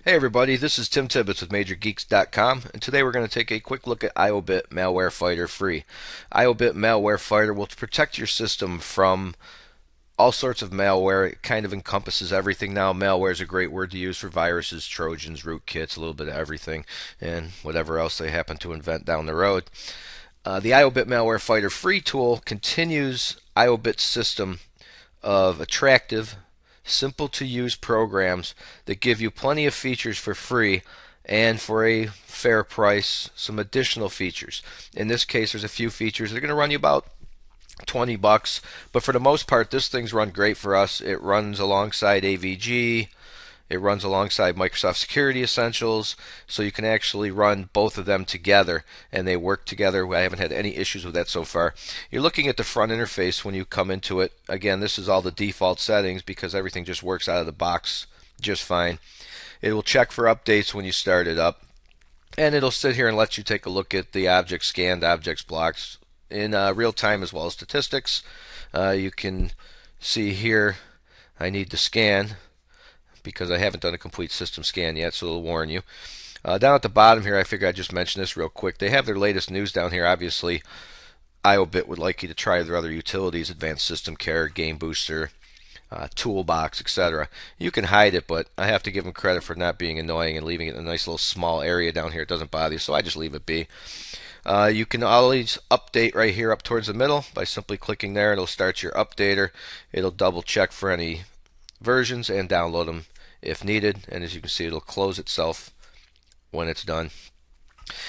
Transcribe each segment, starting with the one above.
Hey everybody, this is Tim Tibbetts with MajorGeeks.com, and today we're going to take a quick look at IObit Malware Fighter free. IObit Malware Fighter will protect your system from all sorts of malware. It kind of encompasses everything now. Malware is a great word to use for viruses, trojans, rootkits, a little bit of everything, and whatever else they happen to invent down the road. The IObit Malware Fighter free tool continues IObit's system of attractive, simple to use programs that give you plenty of features for free and for a fair price some additional features. In this case, there's a few features that are going to run you about 20 bucks, but for the most part this thing's run great for us. It runs alongside AVG, it runs alongside Microsoft Security Essentials, so you can actually run both of them together and they work together. I haven't had any issues with that so far. You're looking at the front interface when you come into it. Again, this is all the default settings because everything just works out of the box just fine. It will check for updates when you start it up, and it'll sit here and let you take a look at the objects scanned, objects blocks in real time as well as statistics. You can see here I need to scan because I haven't done a complete system scan yet, so it'll warn you. Down at the bottom here, I figure I'd just mention this real quick. They have their latest news down here. Obviously, IObit would like you to try their other utilities, Advanced System Care, Game Booster, Toolbox, etc. You can hide it, but I have to give them credit for not being annoying and leaving it in a nice little small area down here. It doesn't bother you, so I just leave it be. You can always update right here up towards the middle by simply clicking there. It'll start your updater. It'll double check for any versions and download them if needed, and as you can see, it'll close itself when it's done.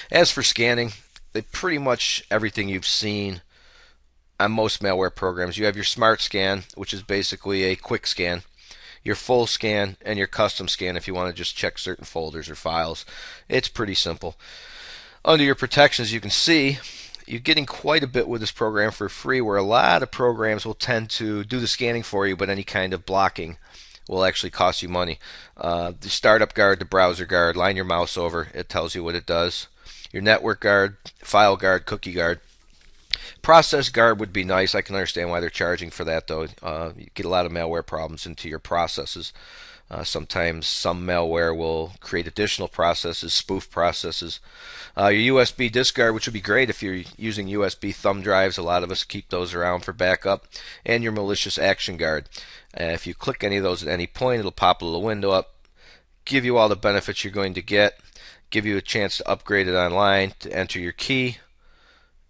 As for scanning, they pretty much everything you've seen on most malware programs. You have your smart scan, which is basically a quick scan, your full scan, and your custom scan if you want to just check certain folders or files. It's pretty simple. Under your protections, you can see you're getting quite a bit with this program for free, where a lot of programs will tend to do the scanning for you, but any kind of blocking will actually cost you money. The startup guard, the browser guard, line your mouse over, it tells you what it does. Your network guard, file guard, cookie guard. Process guard would be nice. I can understand why they're charging for that, though. You get a lot of malware problems into your processes. Sometimes some malware will create additional processes, spoof processes. Your USB disk guard, which would be great if you're using USB thumb drives. A lot of us keep those around for backup. And your malicious action guard. If you click any of those at any point, it'll pop a little window up, give you all the benefits you're going to get, give you a chance to upgrade it online, to enter your key,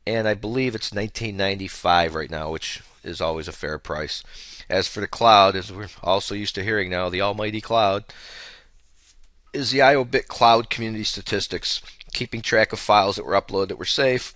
and I believe it's $19.95 right now, which is always a fair price. As for the cloud, as we're also used to hearing now, the almighty cloud is the IObit Cloud Community Statistics, keeping track of files that were uploaded that were safe,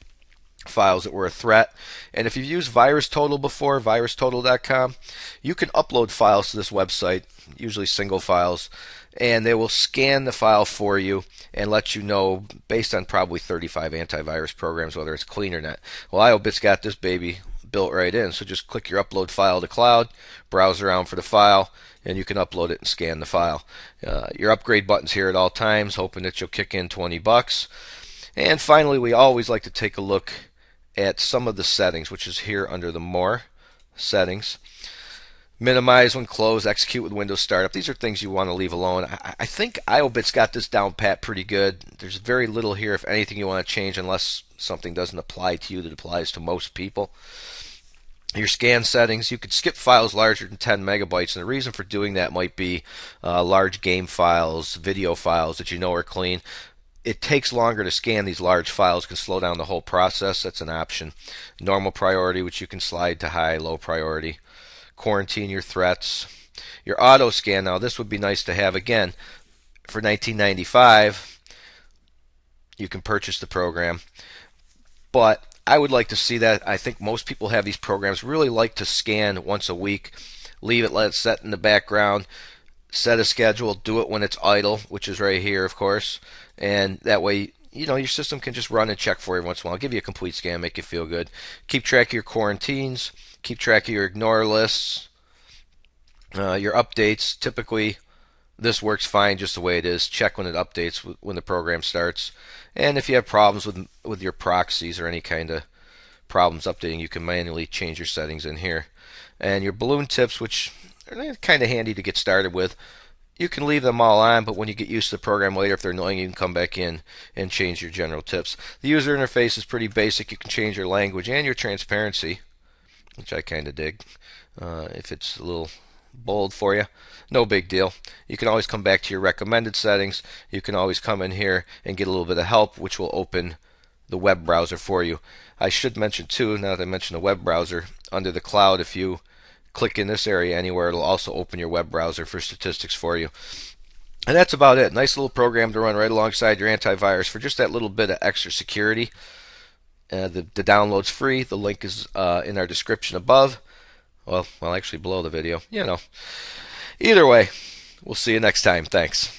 files that were a threat. And if you've used VirusTotal before, virustotal.com, you can upload files to this website, usually single files, and they will scan the file for you and let you know based on probably 35 antivirus programs whether it's clean or not. Well, IObit's got this baby built right in, so just click your upload file to cloud, browse around for the file, and you can upload it and scan the file. Your upgrade button's here at all times, hoping that you'll kick in 20 bucks. And finally, we always like to take a look at some of the settings, which is here under the More settings. Minimize when closed, execute with Windows Startup. These are things you want to leave alone. I think IObit's got this down pat pretty good. There's very little here, if anything, you want to change unless something doesn't apply to you that applies to most people. Your scan settings, you could skip files larger than 10 megabytes, and the reason for doing that might be large game files, video files that you know are clean. It takes longer to scan these large files, can slow down the whole process. That's an option. Normal priority, which you can slide to high, low priority. Quarantine your threats. Your auto scan, now this would be nice to have. Again, for $19.95 you can purchase the program, but I would like to see that. I think most people have these programs, really like to scan once a week, leave it, let it set in the background, set a schedule, do it when it's idle, which is right here, of course, and that way your system can just run and check for you once in a while, give you a complete scan, make you feel good. Keep track of your quarantines, keep track of your ignore lists, your updates. Typically this works fine just the way it is. Check when it updates when the program starts, and if you have problems with your proxies or any kind of problems updating, you can manually change your settings in here. And your balloon tips, which are kind of handy to get started with. You can leave them all on, but when you get used to the program later, if they're annoying, you can come back in and change your general tips. The user interface is pretty basic. You can change your language and your transparency, which I kind of dig. If it's a little bold for you, no big deal. You can always come back to your recommended settings. You can always come in here and get a little bit of help, which will open the web browser for you. I should mention too, now that I mentioned the web browser, under the cloud, if you click in this area anywhere, it'll also open your web browser for statistics for you. And that's about it. Nice little program to run right alongside your antivirus for just that little bit of extra security. The download's free. The link is in our description above. Well, actually below the video. Either way, we'll see you next time. Thanks.